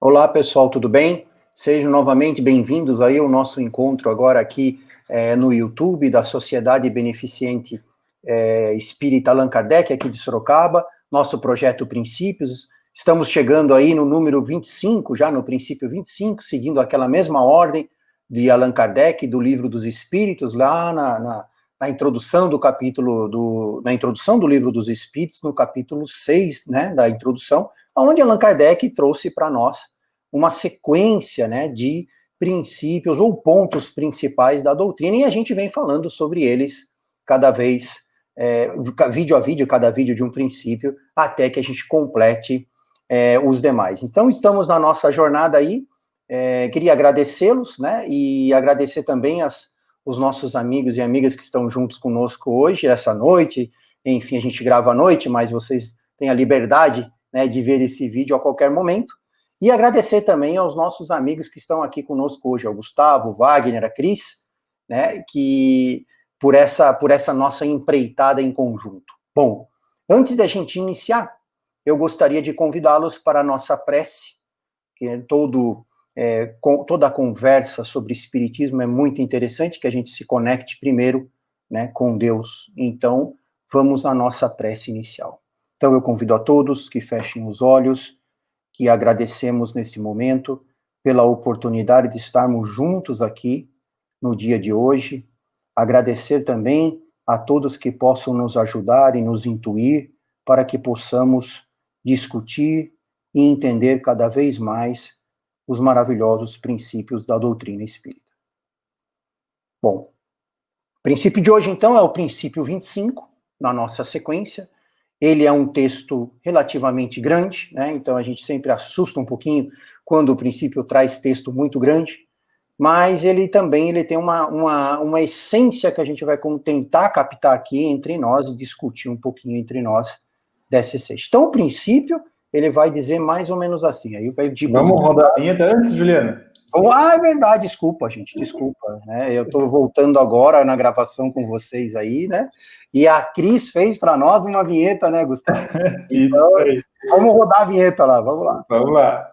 Olá, pessoal, tudo bem? Sejam novamente bem-vindos aí ao nosso encontro agora aqui no YouTube da Sociedade Beneficente Espírita Allan Kardec, aqui de Sorocaba, nosso projeto Princípios. Estamos chegando aí no número 25, já no princípio 25, seguindo aquela mesma ordem de Allan Kardec, do Livro dos Espíritos, lá na introdução do capítulo, na introdução do Livro dos Espíritos, no capítulo 6, né, da introdução, onde Allan Kardec trouxe para nós uma sequência, né, de princípios ou pontos principais da doutrina, e a gente vem falando sobre eles cada vez, vídeo a vídeo, cada vídeo de um princípio, até que a gente complete os demais. Então, estamos na nossa jornada aí, queria agradecê-los, né, e agradecer também os nossos amigos e amigas que estão juntos conosco hoje, essa noite. Enfim, a gente grava à noite, mas vocês têm a liberdade, né, de ver esse vídeo a qualquer momento. E agradecer também aos nossos amigos que estão aqui conosco hoje, ao Gustavo, o Wagner, a Cris, né, que por essa nossa empreitada em conjunto. Bom, antes da gente iniciar, eu gostaria de convidá-los para a nossa prece, que toda a conversa sobre espiritismo é muito interessante, que a gente se conecte primeiro, né, com Deus. Então, vamos à nossa prece inicial. Então, eu convido a todos que fechem os olhos, que agradecemos nesse momento pela oportunidade de estarmos juntos aqui no dia de hoje. Agradecer também a todos que possam nos ajudar e nos intuir para que possamos discutir e entender cada vez mais os maravilhosos princípios da doutrina espírita. Bom, o princípio de hoje, então, é o princípio 25, na nossa sequência. Ele é um texto relativamente grande, né? Então a gente sempre assusta um pouquinho quando o princípio traz texto muito grande, mas ele tem uma essência que a gente vai tentar captar aqui entre nós e discutir um pouquinho entre nós dessa essência. Então o princípio, ele vai dizer mais ou menos assim. Aí Vamos rodar a vinheta antes, Juliana? É verdade, desculpa, gente, desculpa, né? Eu estou voltando agora na gravação com vocês aí, né? E a Cris fez para nós uma vinheta, né, Gustavo? Então, Isso aí. vamos rodar a vinheta lá, vamos lá. Vamos lá.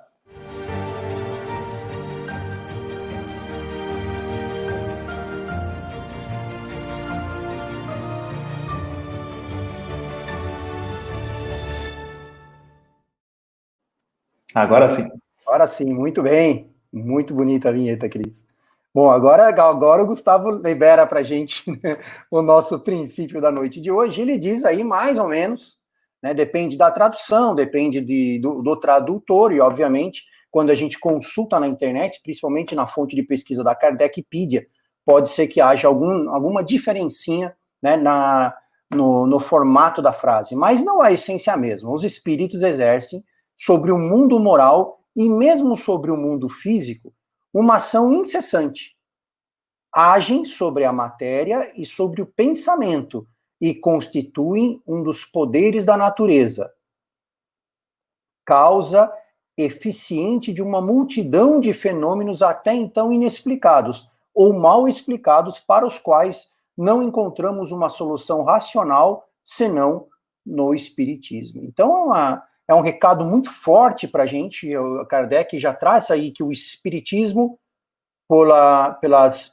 Agora sim. Agora sim, muito bem. Muito bonita a vinheta, Cris. Bom, agora o Gustavo libera para a gente, né, o nosso princípio da noite de hoje. Ele diz aí mais ou menos, né, depende da tradução, depende do tradutor, e obviamente, quando a gente consulta na internet, principalmente na fonte de pesquisa da Kardecpedia, pode ser que haja alguma diferencinha, né, no formato da frase, mas não a essência mesma. Os espíritos exercem sobre o mundo moral e mesmo sobre o mundo físico uma ação incessante. Agem sobre a matéria e sobre o pensamento e constituem um dos poderes da natureza. Causa eficiente de uma multidão de fenômenos até então inexplicados ou mal explicados, para os quais não encontramos uma solução racional senão no espiritismo. Então é um recado muito forte para a gente. O Kardec já traz aí que o espiritismo,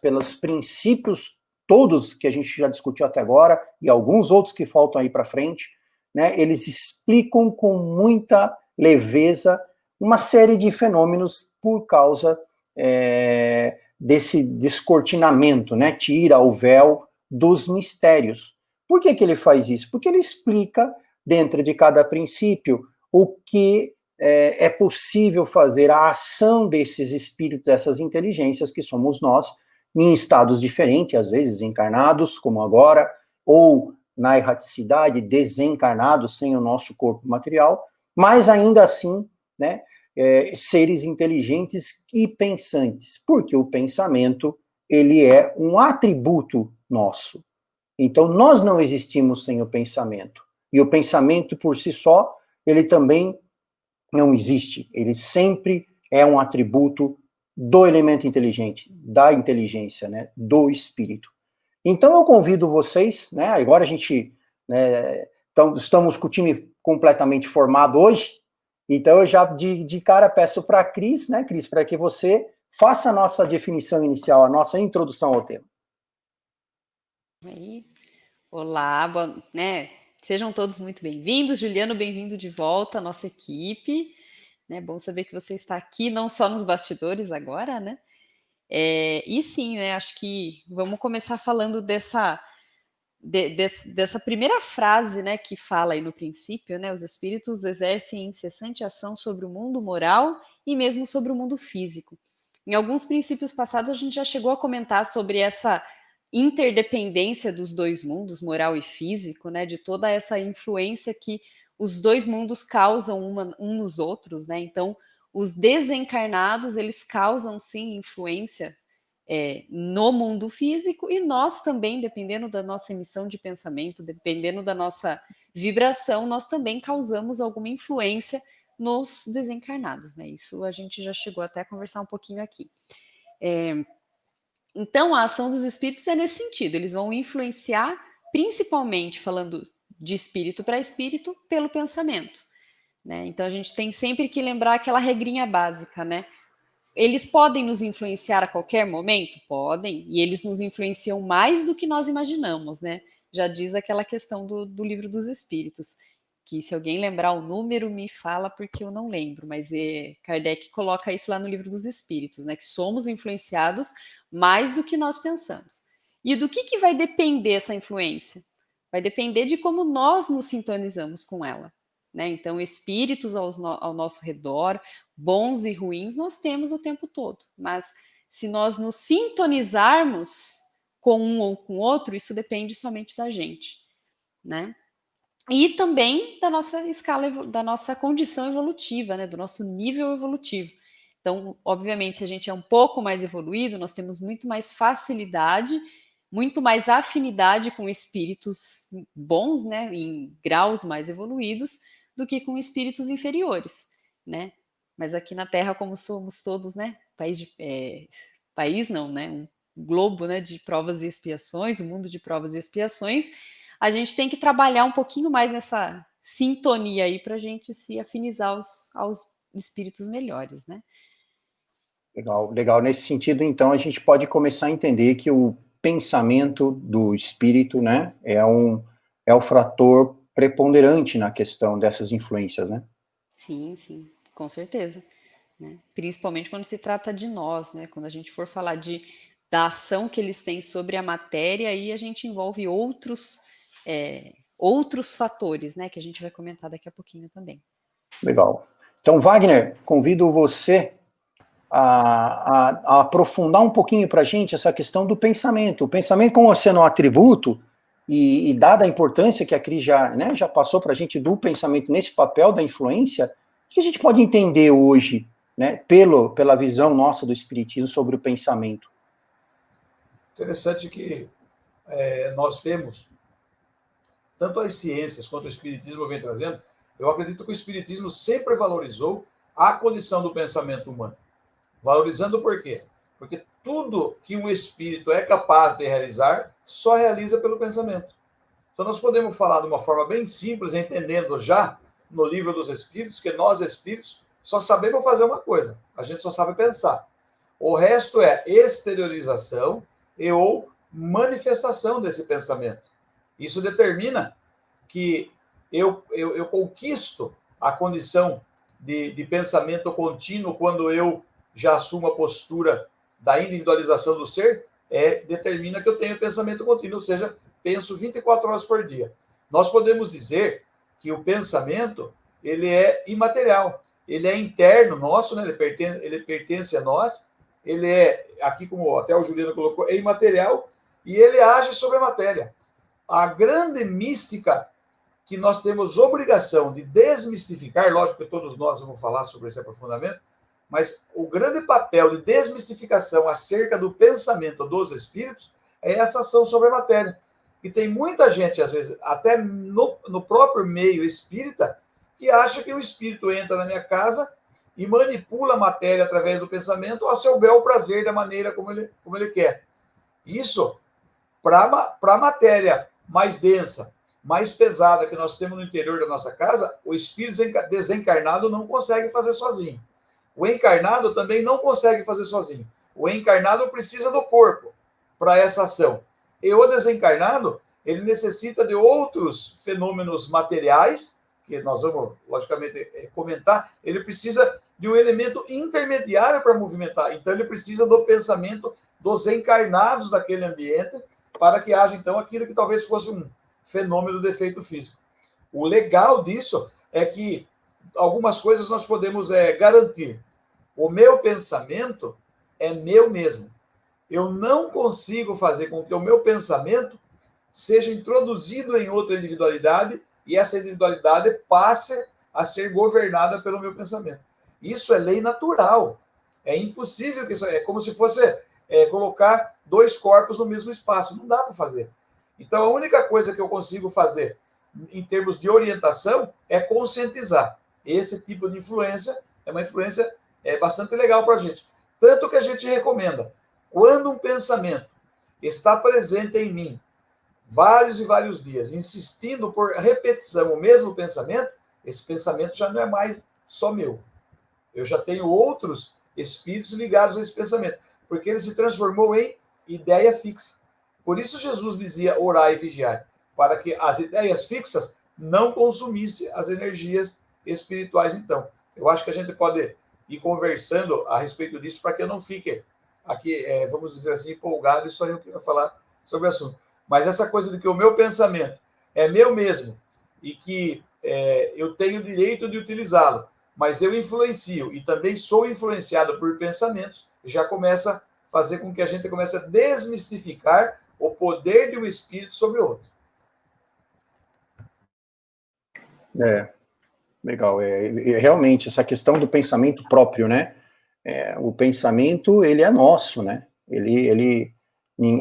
pelos princípios todos que a gente já discutiu até agora, e alguns outros que faltam aí para frente, né, eles explicam com muita leveza uma série de fenômenos por causa desse descortinamento, né, tira o véu dos mistérios. Por que ele faz isso? Porque ele explica, dentro de cada princípio, o que é possível fazer, a ação desses espíritos, dessas inteligências que somos nós, em estados diferentes, às vezes encarnados, como agora, ou na erraticidade, desencarnados, sem o nosso corpo material, mas ainda assim, né, seres inteligentes e pensantes, porque o pensamento, ele é um atributo nosso. Então, nós não existimos sem o pensamento. E o pensamento, por si só, ele também não existe. Ele sempre é um atributo do elemento inteligente, da inteligência, né, do espírito. Então, eu convido vocês, né, agora a gente, né, então, estamos com o time completamente formado hoje, Então, eu já de cara peço para a Cris, né, Cris, para que você faça a nossa definição inicial, a nossa introdução ao tema. Aí, olá, né? Sejam todos muito bem-vindos. Juliano, bem-vindo de volta à nossa equipe. É bom saber que você está aqui, não só nos bastidores agora, né? E sim, né? Acho que vamos começar falando dessa primeira frase, né, que fala aí no princípio, né? Os espíritos exercem incessante ação sobre o mundo moral e mesmo sobre o mundo físico. Em alguns princípios passados, a gente já chegou a comentar sobre essa interdependência dos dois mundos, moral e físico, né? De toda essa influência que os dois mundos causam um nos outros, né? Então, os desencarnados, eles causam, sim, influência no mundo físico, e nós também, dependendo da nossa emissão de pensamento, dependendo da nossa vibração, nós também causamos alguma influência nos desencarnados, né? Isso a gente já chegou até a conversar um pouquinho aqui. Então, a ação dos espíritos é nesse sentido, eles vão influenciar, principalmente falando de espírito para espírito, pelo pensamento, né? Então, a gente tem sempre que lembrar aquela regrinha básica, né? Eles podem nos influenciar a qualquer momento? Podem, e eles nos influenciam mais do que nós imaginamos, né? Já diz aquela questão do Livro dos Espíritos, que se alguém lembrar o número, me fala porque eu não lembro, mas Kardec coloca isso lá no Livro dos Espíritos, né? Que somos influenciados mais do que nós pensamos. E do que vai depender essa influência? Vai depender de como nós nos sintonizamos com ela, né? Então, espíritos ao nosso redor, bons e ruins, nós temos o tempo todo. Mas se nós nos sintonizarmos com um ou com outro, isso depende somente da gente, né? E também da nossa escala, da nossa condição evolutiva, né? Do nosso nível evolutivo. Então, obviamente, se a gente é um pouco mais evoluído, nós temos muito mais facilidade, muito mais afinidade com espíritos bons, né? Em graus mais evoluídos, do que com espíritos inferiores, né? Mas aqui na Terra, como somos todos, né? País não, né? Um globo, né? De provas e expiações, um mundo de provas e expiações, a gente tem que trabalhar um pouquinho mais nessa sintonia aí para a gente se afinizar aos espíritos melhores, né? Legal, legal. Nesse sentido, então, a gente pode começar a entender que o pensamento do espírito, né, é o fator preponderante na questão dessas influências, né? Sim, sim, com certeza. Né? Principalmente quando se trata de nós, né? Quando a gente for falar da ação que eles têm sobre a matéria, aí a gente envolve outros fatores, né? Que a gente vai comentar daqui a pouquinho também. Legal. Então, Wagner, convido você a aprofundar um pouquinho para a gente essa questão do pensamento. O pensamento como sendo um atributo, e dada a importância que a Cris já passou para a gente do pensamento nesse papel da influência, o que a gente pode entender hoje, né, pela visão nossa do Espiritismo sobre o pensamento? Interessante que nós vemos, tanto as ciências quanto o Espiritismo vem trazendo, eu acredito que o Espiritismo sempre valorizou a condição do pensamento humano. Valorizando por quê? Porque tudo que um espírito é capaz de realizar, só realiza pelo pensamento. Então, nós podemos falar de uma forma bem simples, entendendo já no livro dos Espíritos, que nós, espíritos, só sabemos fazer uma coisa, a gente só sabe pensar. O resto é exteriorização e ou manifestação desse pensamento. Isso determina que eu conquisto a condição de pensamento contínuo quando eu já assumo a postura da individualização do ser, determina que eu tenho pensamento contínuo, ou seja, penso 24 horas por dia. Nós podemos dizer que o pensamento ele é imaterial, ele é interno nosso, né? Ele pertence a nós, ele é, aqui como até o Juliano colocou, é imaterial e ele age sobre a matéria. A grande mística que nós temos obrigação de desmistificar, lógico que todos nós vamos falar sobre esse aprofundamento, mas o grande papel de desmistificação acerca do pensamento dos espíritos é essa ação sobre a matéria. E tem muita gente, às vezes, até no próprio meio espírita, que acha que o espírito entra na minha casa e manipula a matéria através do pensamento a seu bel prazer, da maneira como ele quer. Isso para a matéria mais densa, mais pesada que nós temos no interior da nossa casa, o espírito desencarnado não consegue fazer sozinho. O encarnado também não consegue fazer sozinho. O encarnado precisa do corpo para essa ação. E o desencarnado, ele necessita de outros fenômenos materiais, que nós vamos, logicamente, comentar. Ele precisa de um elemento intermediário para movimentar. Então, ele precisa do pensamento dos encarnados daquele ambiente para que haja, então, aquilo que talvez fosse um fenômeno de efeito físico. O legal disso é que algumas coisas nós podemos garantir. O meu pensamento é meu mesmo. Eu não consigo fazer com que o meu pensamento seja introduzido em outra individualidade e essa individualidade passe a ser governada pelo meu pensamento. Isso é lei natural. É impossível que isso... É como se fosse colocar dois corpos no mesmo espaço. Não dá para fazer. Então, a única coisa que eu consigo fazer em termos de orientação é conscientizar. Esse tipo de influência é uma influência bastante legal para a gente. Tanto que a gente recomenda, quando um pensamento está presente em mim vários e vários dias, insistindo por repetição o mesmo pensamento, esse pensamento já não é mais só meu. Eu já tenho outros espíritos ligados a esse pensamento, porque ele se transformou em ideia fixa. Por isso Jesus dizia orar e vigiar, para que as ideias fixas não consumissem as energias espirituais. Então, eu acho que a gente pode ir conversando a respeito disso para que eu não fique aqui, vamos dizer assim, empolgado e só eu quero falar sobre o assunto. Mas essa coisa de que o meu pensamento é meu mesmo e que eu tenho o direito de utilizá-lo, mas eu influencio e também sou influenciado por pensamentos, já começa a fazer com que a gente comece a desmistificar o poder de um espírito sobre o outro. Legal. Realmente, essa questão do pensamento próprio, né? O pensamento, ele é nosso, né?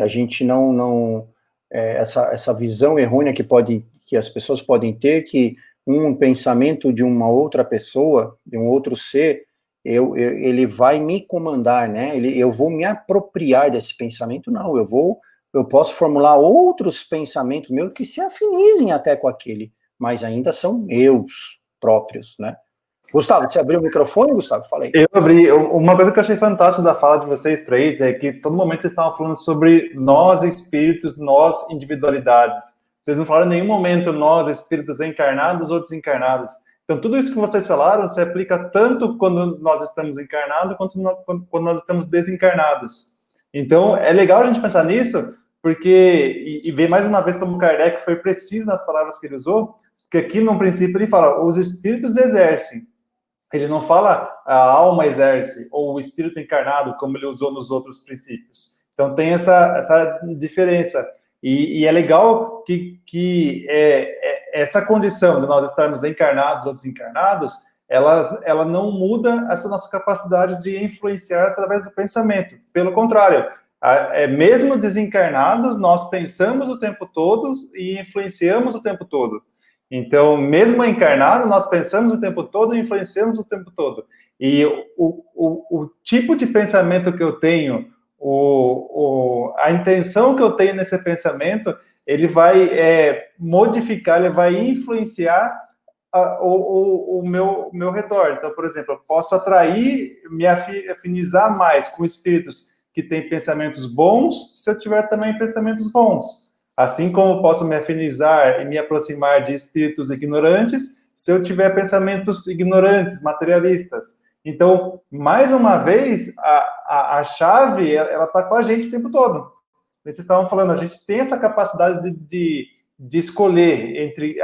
A gente não essa visão errônea que as pessoas podem ter, que um pensamento de uma outra pessoa, de um outro ser, ele vai me comandar, né? Eu vou me apropriar desse pensamento. Não, eu posso formular outros pensamentos meus que se afinizem até com aquele, mas ainda são meus próprios, né? Gustavo, você abriu o microfone, Gustavo? Fala aí. Eu abri. Uma coisa que eu achei fantástica da fala de vocês três é que todo momento vocês estavam falando sobre nós espíritos, nós individualidades. Vocês não falaram em nenhum momento nós espíritos encarnados ou desencarnados. Então, tudo isso que vocês falaram se aplica tanto quando nós estamos encarnados quanto quando nós estamos desencarnados. Então, é legal a gente pensar nisso, porque, e ver mais uma vez como Kardec foi preciso nas palavras que ele usou, porque aqui no princípio ele fala, os espíritos exercem. Ele não fala a alma exerce, ou o espírito encarnado, como ele usou nos outros princípios. Então, tem essa diferença. E é legal que essa condição de nós estarmos encarnados ou desencarnados, ela não muda essa nossa capacidade de influenciar através do pensamento. Pelo contrário, mesmo desencarnados, nós pensamos o tempo todo e influenciamos o tempo todo. Então, mesmo encarnado, nós pensamos o tempo todo e influenciamos o tempo todo. E o tipo de pensamento que eu tenho, a intenção que eu tenho nesse pensamento, ele vai modificar, ele vai influenciar o meu redor. Então, por exemplo, eu posso atrair, me afinizar mais com espíritos que têm pensamentos bons, se eu tiver também pensamentos bons. Assim como posso me afinizar e me aproximar de espíritos ignorantes, se eu tiver pensamentos ignorantes, materialistas. Então, mais uma vez, a chave, ela está com a gente o tempo todo. Vocês estavam falando, a gente tem essa capacidade de escolher entre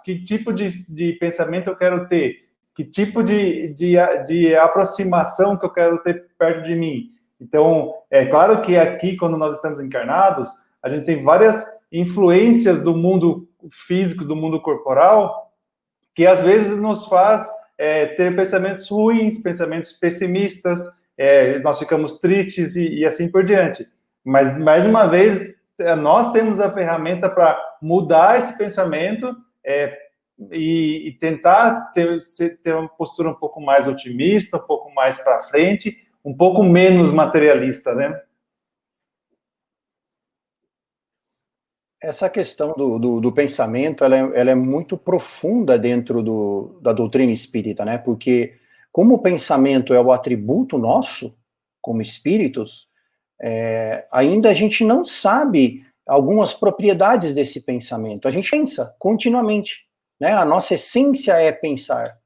que tipo de pensamento eu quero ter, que tipo de aproximação que eu quero ter perto de mim. Então, é claro que aqui, quando nós estamos encarnados, a gente tem várias influências do mundo físico, do mundo corporal, que às vezes nos faz ter pensamentos ruins, pensamentos pessimistas, nós ficamos tristes e assim por diante. Mas, mais uma vez, nós temos a ferramenta para mudar esse pensamento e tentar ter uma postura um pouco mais otimista, um pouco mais para frente, um pouco menos materialista, né? Essa questão do pensamento, ela é muito profunda dentro da doutrina espírita, né? Porque como o pensamento é o atributo nosso, como espíritos, ainda a gente não sabe algumas propriedades desse pensamento. A gente pensa continuamente, né? A nossa essência é pensar.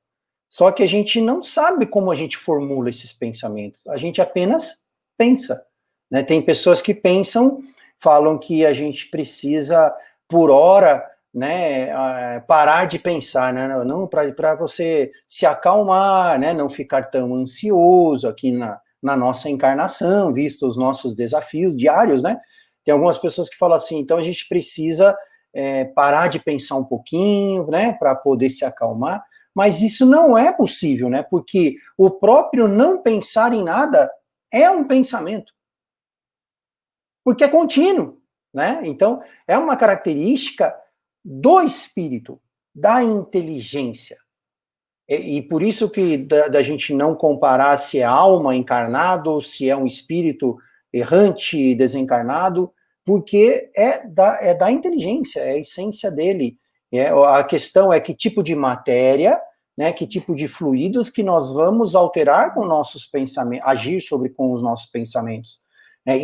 Só que a gente não sabe como a gente formula esses pensamentos. A gente apenas pensa, né? Tem pessoas que pensam, falam que a gente precisa, por hora, né, parar de pensar, né? Não, para você se acalmar, né? Não ficar tão ansioso aqui na nossa encarnação, visto os nossos desafios diários, né? Tem algumas pessoas que falam assim, então a gente precisa parar de pensar um pouquinho, né? Para poder se acalmar. Mas isso não é possível, né? Porque o próprio não pensar em nada é um pensamento. Porque é contínuo, né? Então, é uma característica do espírito, da inteligência. E por isso que da gente não comparar se é alma encarnado ou se é um espírito errante, desencarnado, porque é da inteligência, é a essência dele. A questão é que tipo de matéria, né, que tipo de fluidos que nós vamos alterar com nossos pensamentos, agir com os nossos pensamentos.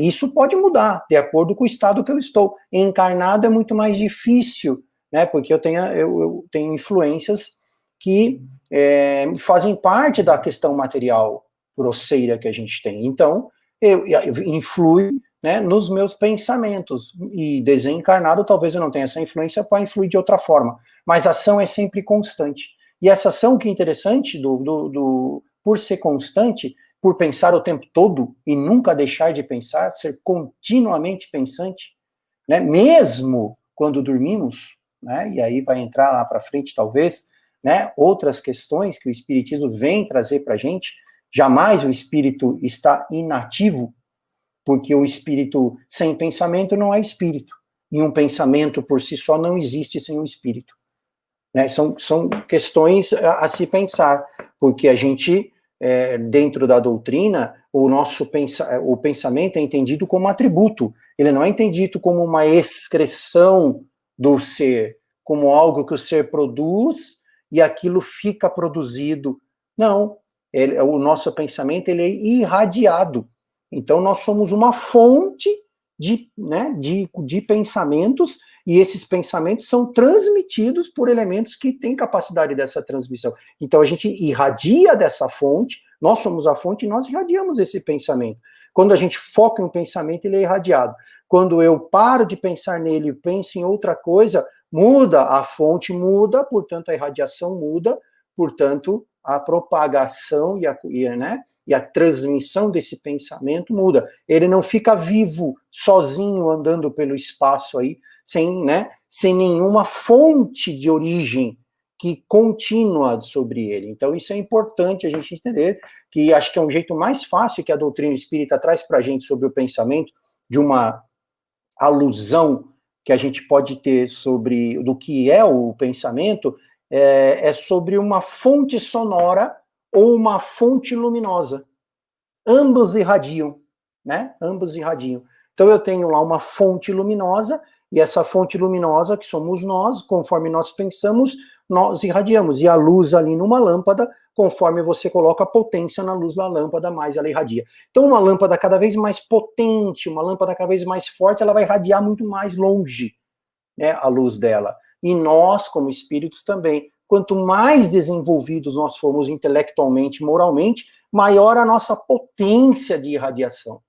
Isso pode mudar, de acordo com o estado que eu estou. Encarnado é muito mais difícil, né, porque eu tenho influências que fazem parte da questão material grosseira que a gente tem. Então, eu influi, né, nos meus pensamentos. E desencarnado, talvez eu não tenha essa influência para influir de outra forma. Mas a ação é sempre constante. E essa ação, que é interessante, por ser constante, por pensar o tempo todo e nunca deixar de pensar, ser continuamente pensante, né, mesmo quando dormimos, né, e aí vai entrar lá para frente, talvez, né, outras questões que o Espiritismo vem trazer para a gente. Jamais o espírito está inativo, porque o espírito sem pensamento não é espírito, e um pensamento por si só não existe sem um espírito. Né? São questões a se pensar, porque a gente, dentro da doutrina, o pensamento é entendido como atributo, ele não é entendido como uma excreção do ser, como algo que o ser produz e aquilo fica produzido. Não, o nosso pensamento ele é irradiado. Então, nós somos uma fonte de pensamentos, e esses pensamentos são transmitidos por elementos que têm capacidade dessa transmissão. Então, a gente irradia dessa fonte, nós somos a fonte e nós irradiamos esse pensamento. Quando a gente foca em um pensamento, ele é irradiado. Quando eu paro de pensar nele e penso em outra coisa, muda, a fonte muda, portanto, a irradiação muda, portanto, a propagação e a transmissão desse pensamento muda. Ele não fica vivo, sozinho, andando pelo espaço aí, sem nenhuma fonte de origem que contínua sobre ele. Então, isso é importante a gente entender, que acho que é um jeito mais fácil que a doutrina espírita traz para a gente sobre o pensamento, de uma alusão que a gente pode ter do que é o pensamento, é sobre uma fonte sonora ou uma fonte luminosa. Ambos irradiam, né? Ambos irradiam. Então eu tenho lá uma fonte luminosa, e essa fonte luminosa, que somos nós, conforme nós pensamos, nós irradiamos. E a luz ali numa lâmpada, conforme você coloca a potência na luz da lâmpada, mais ela irradia. Então uma lâmpada cada vez mais potente, uma lâmpada cada vez mais forte, ela vai irradiar muito mais longe, né, a luz dela. E nós, como espíritos também, quanto mais desenvolvidos nós formos intelectualmente, moralmente, maior a nossa potência de irradiação.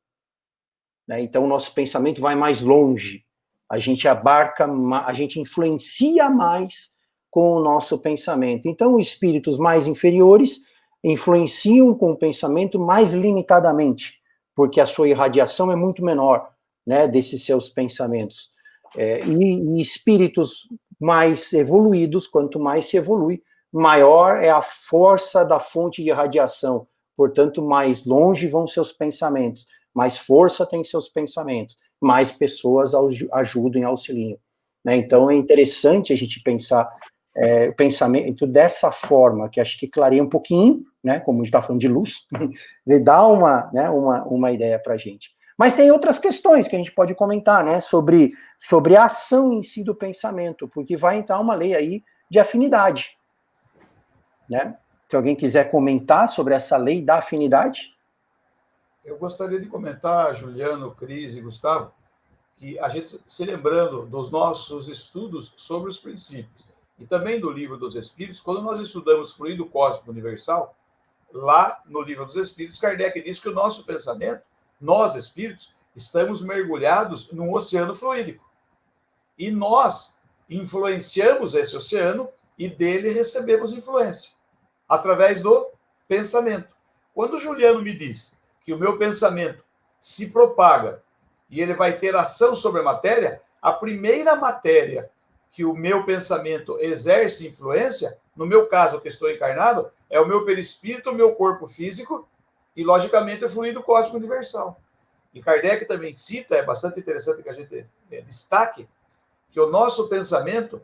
Né? Então, o nosso pensamento vai mais longe. A gente a gente influencia mais com o nosso pensamento. Então, os espíritos mais inferiores influenciam com o pensamento mais limitadamente, porque a sua irradiação é muito menor, né, desses seus pensamentos. E espíritos mais evoluídos, quanto mais se evolui, maior é a força da fonte de radiação. Portanto, mais longe vão seus pensamentos, mais força tem seus pensamentos, mais pessoas ajudam e auxiliam. Né? Então, é interessante a gente pensar o pensamento dessa forma, que acho que clareia um pouquinho, né? Como a gente está falando de luz, ele dá uma ideia para a gente. Mas tem outras questões que a gente pode comentar, né, sobre a ação em si do pensamento, porque vai entrar uma lei aí de afinidade, né? Se alguém quiser comentar sobre essa lei da afinidade. Eu gostaria de comentar, Juliano, Cris e Gustavo, que a gente se lembrando dos nossos estudos sobre os princípios e também do Livro dos Espíritos, quando nós estudamos fluido cósmico universal, lá no Livro dos Espíritos, Kardec diz que o nosso pensamento, nós espíritos, estamos mergulhados num oceano fluídico. E nós influenciamos esse oceano e dele recebemos influência, através do pensamento. Quando o Juliano me diz que o meu pensamento se propaga e ele vai ter ação sobre a matéria, a primeira matéria que o meu pensamento exerce influência, no meu caso, que estou encarnado, é o meu perispírito, o meu corpo físico e, logicamente, o fluido cósmico universal. E Kardec também cita, é bastante interessante que a gente destaque, que o nosso pensamento,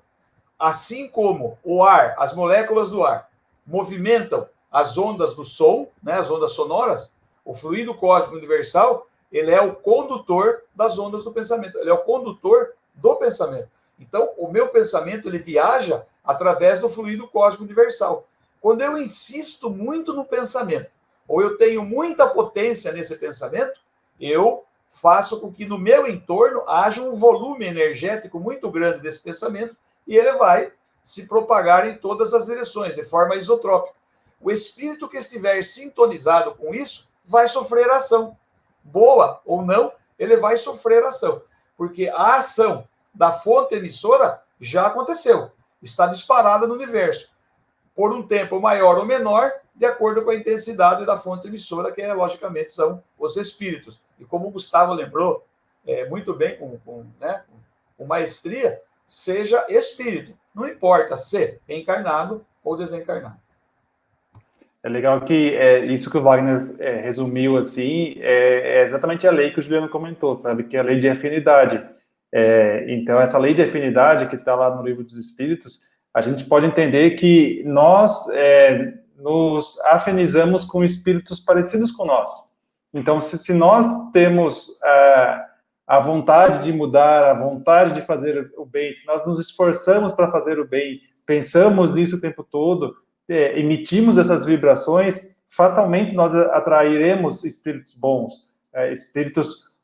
assim como o ar, as moléculas do ar, movimentam as ondas do som, né, as ondas sonoras, o fluido cósmico universal, ele é o condutor das ondas do pensamento, ele é o condutor do pensamento. Então, o meu pensamento, ele viaja através do fluido cósmico universal. Quando eu insisto muito no pensamento, ou eu tenho muita potência nesse pensamento, eu faço com que no meu entorno haja um volume energético muito grande desse pensamento e ele vai se propagar em todas as direções, de forma isotrópica. O espírito que estiver sintonizado com isso vai sofrer ação. Boa ou não, ele vai sofrer ação. Porque a ação da fonte emissora já aconteceu. Está disparada no universo. Por um tempo maior ou menor, de acordo com a intensidade da fonte emissora, que logicamente são os espíritos. E como o Gustavo lembrou muito bem, com maestria, seja espírito. Não importa se encarnado ou desencarnado. É legal que isso que o Wagner resumiu assim é exatamente a lei que o Juliano comentou, sabe? Que é a lei de afinidade. Então, essa lei de afinidade que está lá no Livro dos Espíritos, a gente pode entender que nós nos afinizamos com espíritos parecidos com nós. Então, se nós temos a vontade de mudar, a vontade de fazer o bem, se nós nos esforçamos para fazer o bem, pensamos nisso o tempo todo, emitimos essas vibrações, fatalmente nós atrairemos espíritos bons, espíritos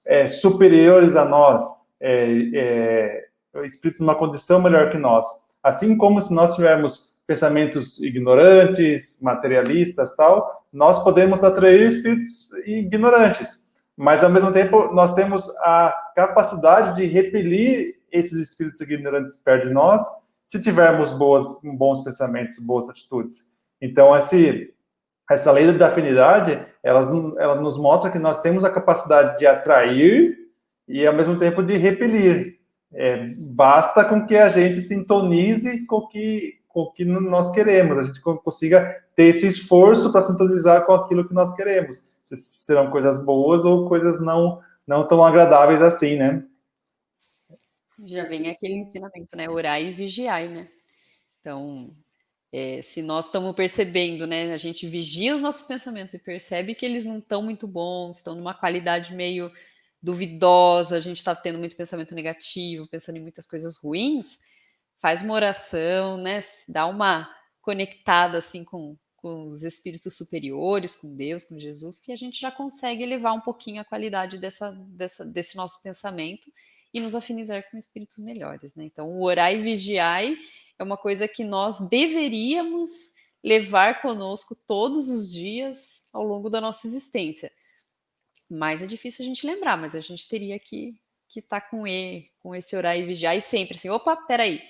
superiores a nós, espíritos numa condição melhor que nós. Assim como se nós tivermos pensamentos ignorantes, materialistas, tal, nós podemos atrair espíritos ignorantes. Mas, ao mesmo tempo, nós temos a capacidade de repelir esses espíritos ignorantes perto de nós, se tivermos bons pensamentos, boas atitudes. Então, essa lei da afinidade, ela nos mostra que nós temos a capacidade de atrair e, ao mesmo tempo, de repelir. Basta com que a gente sintonize com o que nós queremos, a gente consiga ter esse esforço para sintonizar com aquilo que nós queremos. Se serão coisas boas ou coisas não tão agradáveis assim, né? Já vem aquele ensinamento, né? Orai e vigiai, né? Então, se nós estamos percebendo, né? A gente vigia os nossos pensamentos e percebe que eles não estão muito bons, estão numa qualidade meio duvidosa, a gente está tendo muito pensamento negativo, pensando em muitas coisas ruins, faz uma oração, né? Dá uma conectada assim com os espíritos superiores, com Deus, com Jesus, que a gente já consegue elevar um pouquinho a qualidade desse nosso pensamento e nos afinizar com espíritos melhores, né? Então, o orai e vigiai é uma coisa que nós deveríamos levar conosco todos os dias ao longo da nossa existência. Mas é difícil a gente lembrar, mas a gente teria que estar com esse orai e vigiai sempre assim, opa, peraí,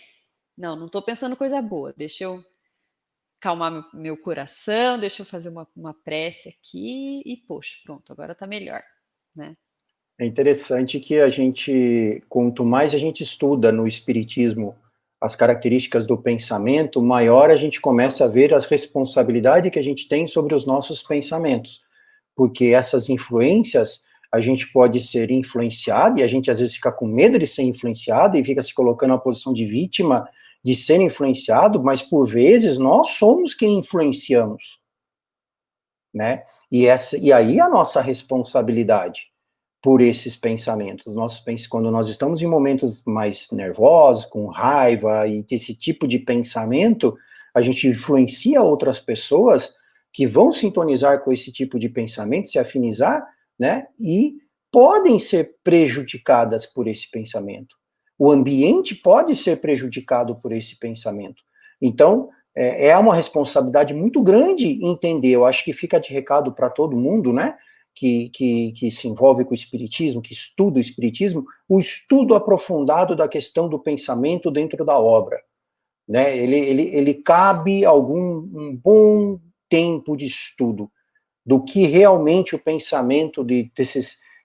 não estou pensando coisa boa, deixa eu calmar meu coração, deixa eu fazer uma prece aqui e, poxa, pronto, agora está melhor, né? É interessante que quanto mais a gente estuda no Espiritismo as características do pensamento, maior a gente começa a ver a responsabilidade que a gente tem sobre os nossos pensamentos. Porque essas influências, a gente pode ser influenciado, e a gente às vezes fica com medo de ser influenciado, e fica se colocando na posição de vítima de ser influenciado, mas por vezes nós somos quem influenciamos, né? E aí a nossa responsabilidade. por esses pensamentos. Quando nós estamos em momentos mais nervosos, com raiva e esse tipo de pensamento, a gente influencia outras pessoas que vão sintonizar com esse tipo de pensamento, se afinizar, né, e podem ser prejudicadas por esse pensamento. O ambiente pode ser prejudicado por esse pensamento. Então, é uma responsabilidade muito grande entender. Eu acho que fica de recado para todo mundo, né, que se envolve com o espiritismo, que estuda o espiritismo, o estudo aprofundado da questão do pensamento dentro da obra, né? Ele cabe um bom tempo de estudo do que realmente o pensamento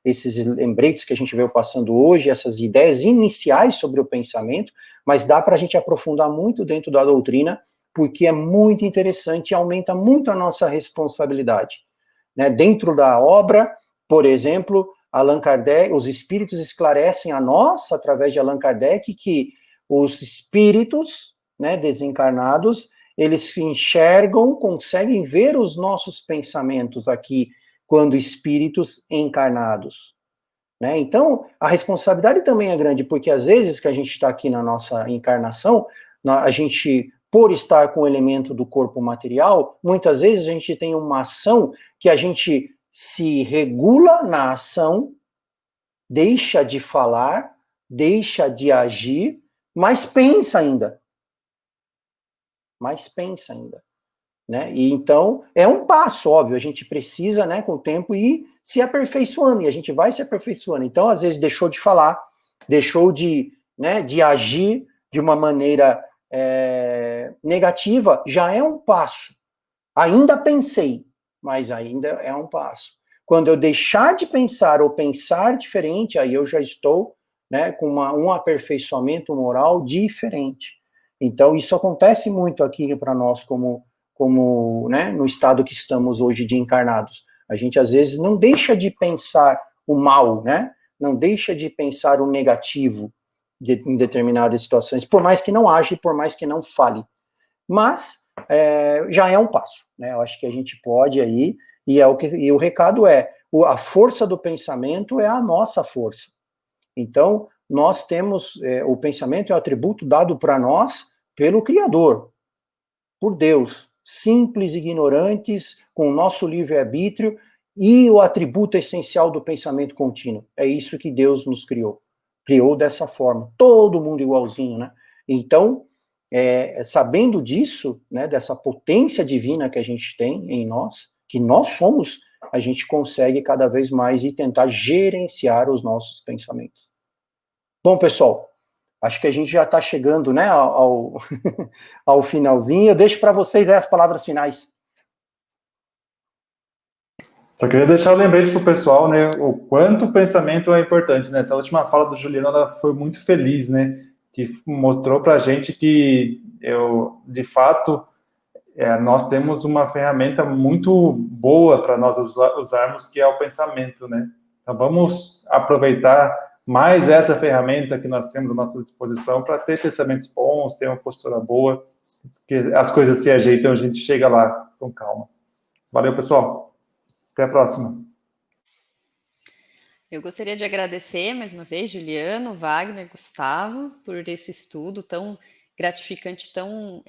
esses lembretes que a gente veio passando hoje, essas ideias iniciais sobre o pensamento, mas dá para a gente aprofundar muito dentro da doutrina, porque é muito interessante e aumenta muito a nossa responsabilidade. Né? Dentro da obra, por exemplo, Allan Kardec, os espíritos esclarecem a nós, através de Allan Kardec, que os espíritos, né, desencarnados, eles enxergam, conseguem ver os nossos pensamentos aqui, quando espíritos encarnados. Né? Então, a responsabilidade também é grande, porque às vezes que a gente está aqui na nossa encarnação, a gente, por estar com o elemento do corpo material, muitas vezes a gente tem uma ação que a gente se regula na ação, deixa de falar, deixa de agir, mas pensa ainda. Né? E então, é um passo, óbvio, a gente precisa, né, com o tempo, ir se aperfeiçoando, e a gente vai se aperfeiçoando. Então, às vezes, deixou de falar, deixou de, né, de agir de uma maneira negativa, já é um passo. Ainda pensei, mas ainda é um passo. Quando eu deixar de pensar ou pensar diferente, aí eu já estou, né, com um aperfeiçoamento moral diferente. Então, isso acontece muito aqui para nós, como né, no estado que estamos hoje de encarnados. A gente, às vezes, não deixa de pensar o mal, né? Não deixa de pensar o negativo em determinadas situações, por mais que não age, por mais que não fale. Mas já é um passo, né? Eu acho que a gente pode aí, e o recado a força do pensamento é a nossa força. Então, nós temos, o pensamento é um atributo dado para nós pelo Criador, por Deus, simples, ignorantes, com o nosso livre-arbítrio, e o atributo essencial do pensamento contínuo. É isso que Deus nos criou. Criou dessa forma, todo mundo igualzinho, né? Então, sabendo disso, né, dessa potência divina que a gente tem em nós, que nós somos, a gente consegue cada vez mais e tentar gerenciar os nossos pensamentos. Bom, pessoal, acho que a gente já está chegando, né, ao finalzinho. Eu deixo para vocês as palavras finais. Só queria deixar o lembrete para o pessoal, né, o quanto o pensamento é importante, né? Essa última fala do Juliano, ela foi muito feliz, né? Que mostrou para a gente que, de fato, nós temos uma ferramenta muito boa para nós usarmos, que é o pensamento, né? Então, vamos aproveitar mais essa ferramenta que nós temos à nossa disposição para ter pensamentos bons, ter uma postura boa, que as coisas se ajeitam, a gente chega lá com calma. Valeu, pessoal. Até a próxima. Eu gostaria de agradecer mais uma vez, Juliano, Wagner, Gustavo, por esse estudo tão gratificante, tão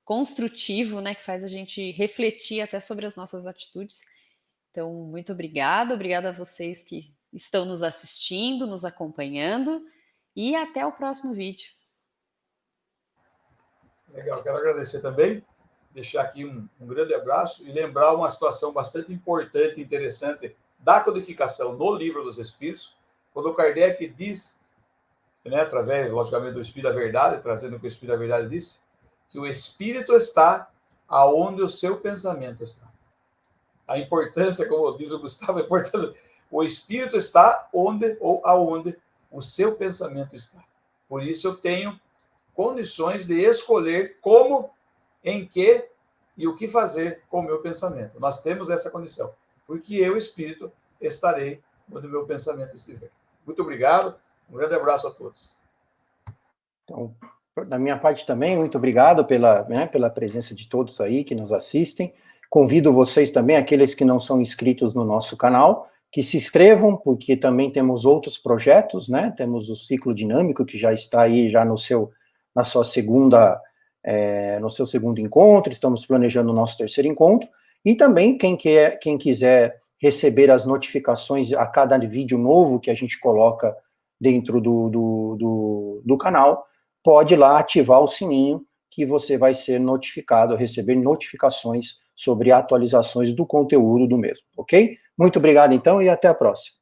construtivo, né, que faz a gente refletir até sobre as nossas atitudes. Então, muito obrigada a vocês que estão nos assistindo, nos acompanhando, e até o próximo vídeo. Legal, quero agradecer também, deixar aqui um grande abraço e lembrar uma situação bastante importante e interessante da codificação no Livro dos Espíritos, quando Kardec diz, né, através, logicamente, do Espírito da Verdade, trazendo o que o Espírito da Verdade disse, que o Espírito está aonde o seu pensamento está. A importância, como diz o Gustavo, a importância, o Espírito está onde ou aonde o seu pensamento está. Por isso eu tenho condições de escolher como, em que e o que fazer com o meu pensamento. Nós temos essa condição, porque eu, Espírito, estarei onde o meu pensamento estiver. Muito obrigado, um grande abraço a todos. Então, da minha parte também, muito obrigado pela presença de todos aí que nos assistem. Convido vocês também, aqueles que não são inscritos no nosso canal, que se inscrevam, porque também temos outros projetos, né? Temos o ciclo dinâmico, que já está aí já no seu segundo encontro, estamos planejando o nosso terceiro encontro, e também quem quiser receber as notificações a cada vídeo novo que a gente coloca dentro do canal, pode ir lá ativar o sininho, que você vai ser notificado, receber notificações sobre atualizações do conteúdo do mesmo, ok? Muito obrigado, então, e até a próxima.